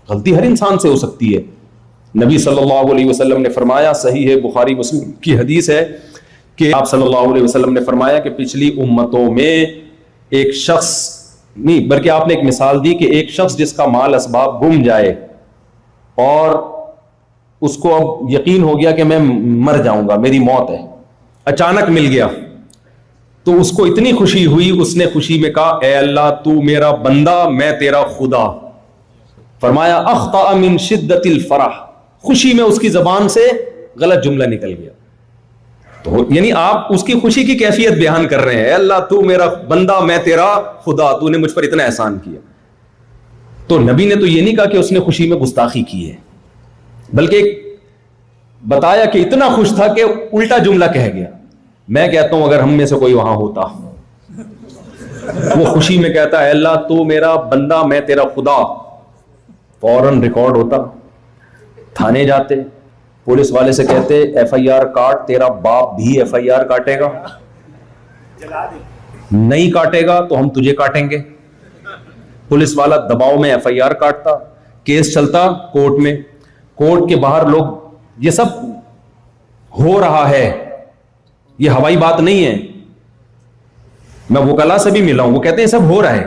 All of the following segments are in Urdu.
غلطی ہر انسان سے ہو سکتی ہے. نبی صلی اللہ علیہ وسلم نے فرمایا, صحیح ہے بخاری مسلم کی حدیث ہے, کہ آپ صلی اللہ علیہ وسلم نے فرمایا کہ پچھلی امتوں میں ایک شخص نہیں, بلکہ آپ نے ایک مثال دی کہ ایک شخص جس کا مال اسباب گم جائے اور اس کو اب یقین ہو گیا کہ میں مر جاؤں گا, میری موت ہے, اچانک مل گیا, تو اس کو اتنی خوشی ہوئی, اس نے خوشی میں کہا اے اللہ تو میرا بندہ میں تیرا خدا. فرمایا اخطأ من شدت الفرح, خوشی میں اس کی زبان سے غلط جملہ نکل گیا. تو یعنی آپ اس کی خوشی کی کیفیت بیان کر رہے ہیں, اے اللہ تو میرا بندہ میں تیرا خدا, تو نے مجھ پر اتنا احسان کیا. تو نبی نے تو یہ نہیں کہا کہ اس نے خوشی میں گستاخی کی ہے, بلکہ بتایا کہ اتنا خوش تھا کہ الٹا جملہ کہہ گیا. میں کہتا ہوں اگر ہم میں سے کوئی وہاں ہوتا, وہ خوشی میں کہتا ہے اللہ تو میرا بندہ میں تیرا خدا, فوراً ریکارڈ ہوتا, تھانے جاتے, پولیس والے سے کہتے ایف آئی آر کاٹ, تیرا باپ بھی ایف آئی آر کاٹے گا, نہیں کاٹے گا تو ہم تجھے کاٹیں گے. پولیس والا دباؤ میں ایف آئی آر کاٹتا, کیس چلتا کورٹ میں, کورٹ کے باہر لوگ, یہ سب ہو رہا ہے, یہ ہوائی بات نہیں ہے. میں وکلا سے بھی ملا ہوں, وہ کہتے ہیں سب ہو رہا ہے.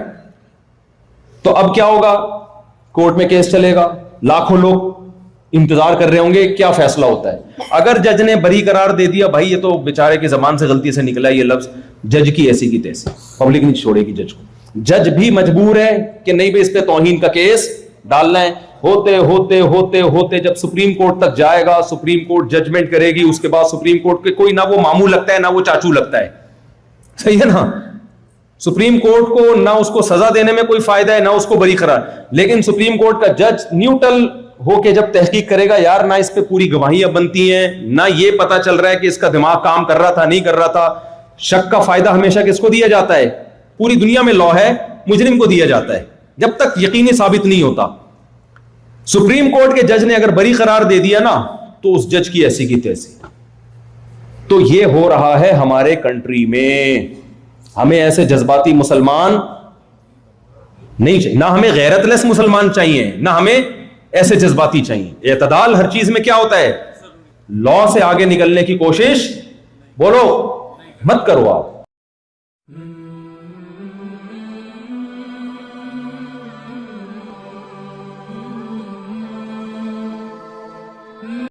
تو اب کیا ہوگا, کورٹ میں کیس چلے گا, لاکھوں لوگ انتظار کر رہے ہوں گے کیا فیصلہ ہوتا ہے. اگر جج نے بری قرار دے دیا, بھائی یہ تو بیچارے کی زبان سے غلطی سے نکلا یہ لفظ, جج کی ایسی کی تیسی, پبلک نہیں چھوڑے گی جج کو. جج بھی مجبور ہے کہ نہیں بھائی اس پہ توہین کا کیس ڈالنا ہے. ہوتے ہوتے ہوتے ہوتے جب سپریم کورٹ تک جائے گا, سپریم کورٹ ججمنٹ کرے گی, اس کے بعد سپریم کورٹ کے کوئی نہ وہ ماموں لگتا ہے نہ وہ چاچو لگتا ہے, صحیح ہے نا. سپریم کورٹ کو نہ اس کو سزا دینے میں کوئی فائدہ ہے نہ اس کو بری قرار, لیکن سپریم کورٹ کا جج نیوٹرل ہو کے جب تحقیق کرے گا, یار نہ اس پہ پوری گواہیاں بنتی ہیں, نہ یہ پتا چل رہا ہے کہ اس کا دماغ کام کر رہا تھا نہیں کر رہا تھا. شک کا فائدہ ہمیشہ کس کو دیا جاتا ہے, پوری دنیا میں لا ہے, مجرم کو دیا جاتا ہے جب تک یقینی ثابت نہیں ہوتا. سپریم کورٹ کے جج نے اگر بری قرار دے دیا نا تو اس جج کی ایسی کی تیسی. تو یہ ہو رہا ہے ہمارے کنٹری میں. ہمیں ایسے جذباتی مسلمان نہیں چاہیے, نہ ہمیں غیرت لیس مسلمان چاہیے, نہ ہمیں ایسے جذباتی چاہیے. اعتدال ہر چیز میں کیا ہوتا ہے, لا سے آگے نکلنے کی کوشش بولو مت کرو آپ.